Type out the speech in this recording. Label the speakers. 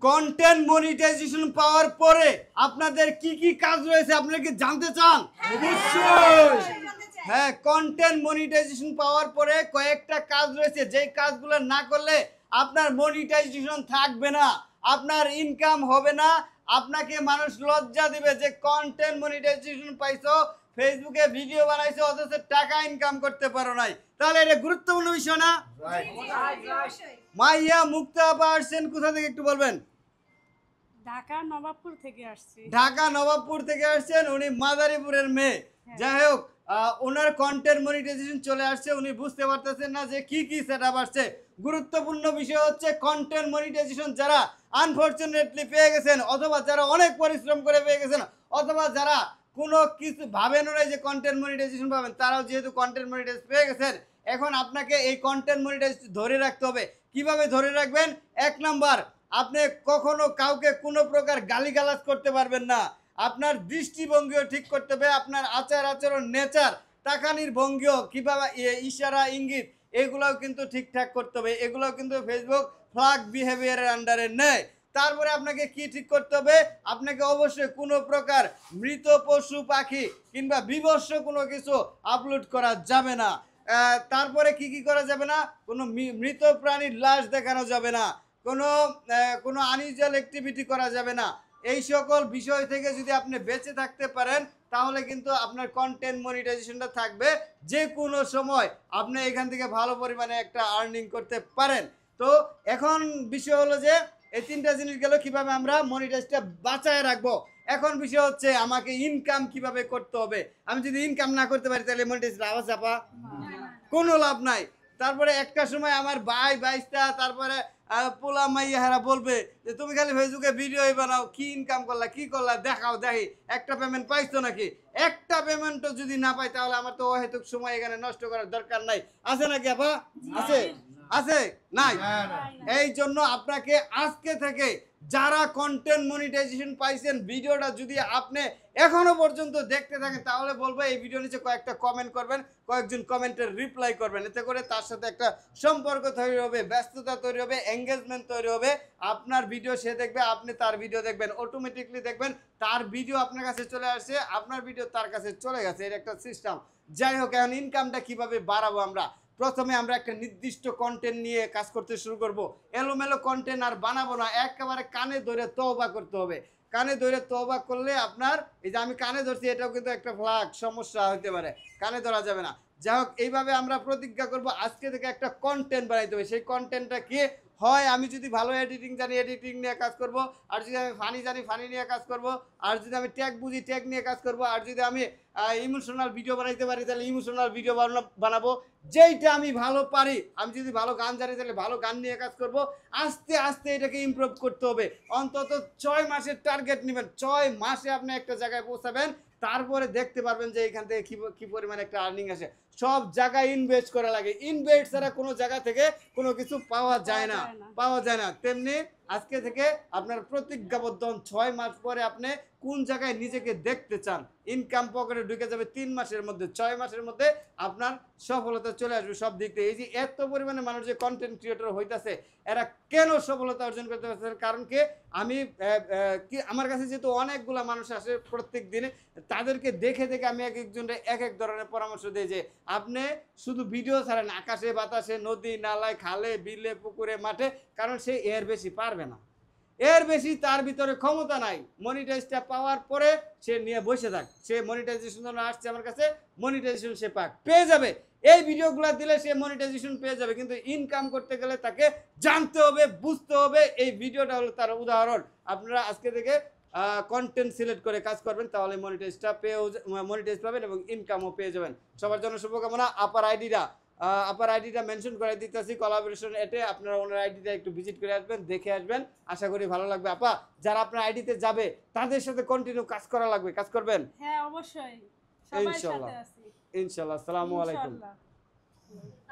Speaker 1: Content monetization পাওয়ার পরে আপনাদের কি কি কাজ রয়েছে আপনারা কি জানতে চান? অবশ্যই। হ্যাঁ, কন্টেন্ট মনিটাইজেশন পাওয়ার পরে কয়েকটা কাজ রয়েছে যেই কাজগুলো না করলে আপনার মনিটাইজেশন থাকবে না, আপনার ইনকাম হবে না, আপনাকে মানুষ লজ্জা দিবে যে কন্টেন্ট মনিটাইজেশন পাইছো, ফেসবুকে ভিডিও বানাইছো অথচ টাকা ইনকাম করতে পারো নাই। তাহলে এটা গুরুত্বপূর্ণ বিষয় না? মাইয়া মুক্তা আপা আসছেন কোথা থেকে একটু বলবেন?
Speaker 2: ঢাকা নবাবপুর থেকে আসছি।
Speaker 1: ঢাকা নবাবপুর থেকে আসছেন, উনি মাদারীপুরের মেয়ে। যাই হোক, ওনার কন্টেন্ট মনিটাইজেশন চলে আসছে, উনি বুঝতে পারতেছেন না যে কি কি সেটআপ আসছে। গুরুত্বপূর্ণ বিষয় হচ্ছে কন্টেন্ট মনিটাইজেশন যারা আনফরচুনেটলি পেয়ে গেছেন, অথবা যারা অনেক পরিশ্রম করে পেয়ে গেছেন, অথবা যারা কোনো কিছু ভাবেন না যে কন্টেন্ট মনিটাইজেশন পাবেন, তারাও যেহেতু কন্টেন্ট মনিটাইজ পেয়ে গেছেন, এখন আপনাকে এই কন্টেন্ট মনিটাইজ ধরে রাখতে হবে। কিভাবে ধরে রাখবেন? 1 নাম্বার, আপনি কখনো কাউকে কোনো প্রকার গালিগালাজ করতে পারবেন না। আপনার দৃষ্টিভঙ্গিও ঠিক করতে হবে, আপনার আচার আচরণ, নেচার, তাকানির ভঙ্গিও, কিভাবে ইশারা ইঙ্গিত, এগুলোও কিন্তু ঠিকঠাক করতে হবে। এগুলোও কিন্তু ফেসবুক ফ্ল্যাগ বিহেভিয়ারের আন্ডারে নেয়। তারপরে আপনাকে কি ঠিক করতে হবে? আপনাকে অবশ্যই কোনো প্রকার মৃত পশু পাখি কিংবা বিভৎস কোনো কিছু আপলোড করা যাবে না। তারপরে কি কি করা যাবে না? কোনো মৃত প্রাণীর লাশ দেখানো যাবে না, কোনো আনইউজুয়াল অ্যাক্টিভিটি করা যাবে না। এই সকল বিষয় থেকে যদি আপনি বেঁচে থাকতে পারেন তাহলে কিন্তু আপনার কন্টেন্ট মনিটাইজেশনটা থাকবে, যে কোনো সময় আপনি এখান থেকে ভালো পরিমাণে একটা আর্নিং করতে পারেন। তো এখন বিষয় হলো যে এই 3টা জিনিস গেল কিভাবে আমরা মনিটাইজটা বাঁচায় রাখবো। এখন বিষয় হচ্ছে আমাকে ইনকাম কিভাবে করতে হবে। আমি যদি ইনকাম না করতে পারি তাহলে মনিটাইজটা আওয়াজ চাপা কোনো লাভ নাই। তারপরে একটা সময় আমার ভাই ভাইস্তা তারপরে পোলা মাইয়াহারা বলবে যে তুমি খালি ফেসবুকে ভিডিও বানাও, কি ইনকাম করলা, কি করলা দেখাও, দেখি একটা পেমেন্ট পাইছো নাকি। একটা পেমেন্টও যদি না পাই তাহলে আমার তো অহেতুক সময় এখানে নষ্ট করার দরকার নাই। আছে নাকি আপা? আছে? আছে? নাই? এই জন্য আপনাকে আজকে থেকে যারা কন্টেন্ট মনিটাইজেশন পাইছেন, ভিডিওটা যদি আপনি এখনো পর্যন্ত দেখতে থাকেন তাহলে বলবো এই ভিডিও নিচে কয়েকটা কমেন্ট করবেন, কয়েকজন কমেন্টের রিপ্লাই করবেন। এতে করে তার সাথে একটা সম্পর্ক তৈরি হবে, ব্যস্ততা তৈরি হবে, এঙ্গেজমেন্ট তৈরি হবে। আপনার ভিডিও সে দেখবে, আপনি তার ভিডিও দেখবেন, অটোমেটিকলি দেখবেন তার ভিডিও আপনার কাছে চলে আসছে, আপনার ভিডিও তার কাছে চলে গেছে। এর একটা সিস্টেম। যাই হোক, এখন ইনকামটা কিভাবে বাড়াবো? প্রথমে আমরা একটা নির্দিষ্ট কন্টেন্ট নিয়ে কাজ করতে শুরু করব। এলোমেলো কন্টেন্ট আর বানাবো না, একেবারে কানে ধরে তওবা করতে হবে। কানে ধরে তওবা করলে আপনার এই যে আমি কানে ধরছি এটাও কিন্তু একটা ফ্ল্যাগ সমস্যা হতে পারে, কানে ধরা যাবে না। যাই হোক, এইভাবে আমরা প্রতিজ্ঞা করব আজকে থেকে একটা কন্টেন্ট বানাইতে হবে। সেই কন্টেন্টটা কি হয়? আমি যদি ভালো এডিটিং জানি এডিটিং নিয়ে কাজ করব, আর যদি আমি ফানি জানি ফানি নিয়ে কাজ করব, আর যদি আমি ট্যাগ বুঝি ট্যাগ নিয়ে কাজ করব, আর যদি আমি ইমোশনাল ভিডিও বানাইতে পারি তাহলে ইমোশনাল ভিডিও বানাবো। যেইটা আমি ভালো পারি, আমি যদি ভালো গান জানি তাহলে ভালো গান নিয়ে কাজ করব। আস্তে আস্তে এটাকে ইমপ্রুভ করতে হবে। অন্তত 6 মাসের টার্গেট নেবেন, 6 মাসে আপনি একটা জায়গায় পৌঁছাবেন, তারপরে দেখতে পারবেন যে এখান থেকে কি পরিমাণে একটা আর্নিং আসে। সব জায়গায় ইনভেস্ট করা লাগে, ইনভেস্ট ছাড়া কোনো জায়গা থেকে কোনো কিছু পাওয়া যায় না। তেমনি আজকে থেকে আপনার প্রতিজ্ঞাবদ্ধ 6 মাস পরে আপনি কোন জায়গায় নিজেকে দেখতে চান। ইনকাম পকেটে ঢুকে যাবে 3 মাসের মধ্যে, 6 মাসের মধ্যে আপনার সফলতা চলে আসবে সব দিক থেকে। এই যে এত পরিমাণে মানুষ যে কন্টেন্ট ক্রিয়েটর হইতাছে, এরা কেন সফলতা অর্জন করতে পারছে? কারণ কি আমার কাছে যেহেতু অনেকগুলা মানুষ আসে প্রত্যেক দিনে, তাদেরকে দেখে দেখে আমি এক একজনের এক এক ধরনের পরামর্শ দিই যে আপনি শুধু ভিডিও ছাড়েন আকাশে বাতাসে, নদী নালায়, খালে বিলে, পুকুরে, মাঠে, কারণ সে এর বেশি পারবে না, এর বেশি তার ভিতরে ক্ষমতা নাই। মনিটাইজটা পাওয়ার পরে সে নিয়ে বসে থাক, সে মনিটাইজেশন জন্য আসছে আমার কাছে, মনিটাইজেশন সে পেয়ে যাবে। এই ভিডিওগুলো দিলে সে মনিটাইজেশন পেয়ে যাবে, কিন্তু ইনকাম করতে গেলে তাকে জানতে হবে, বুঝতে হবে। এই ভিডিওটা হলো তার উদাহরণ। আপনারা আজকে থেকে কন্টেন্ট সিলেক্ট করে কাজ করবেন, তাহলে মনিটাইজ পাবেন এবং ইনকামও পেয়ে যাবেন। সবার জন্য শুভকামনা। আপার আইডিটা মেনশন করে দিতেছি কোলাবোরেশন এটে, আপনারা ওনার আইডিটা একটু ভিজিট করে আসবেন, দেখে আসবেন, আশা করি ভালো লাগবে। আপা, যারা আপনার আইডিতে যাবে তাদের সাথে কন্টিনিউ কাজ করা লাগবে, কাজ করবেন?
Speaker 2: হ্যাঁ অবশ্যই, সবার সাথে আছি
Speaker 1: ইনশাআল্লাহ। আসসালামু আলাইকুম।
Speaker 2: ইনশাআল্লাহ।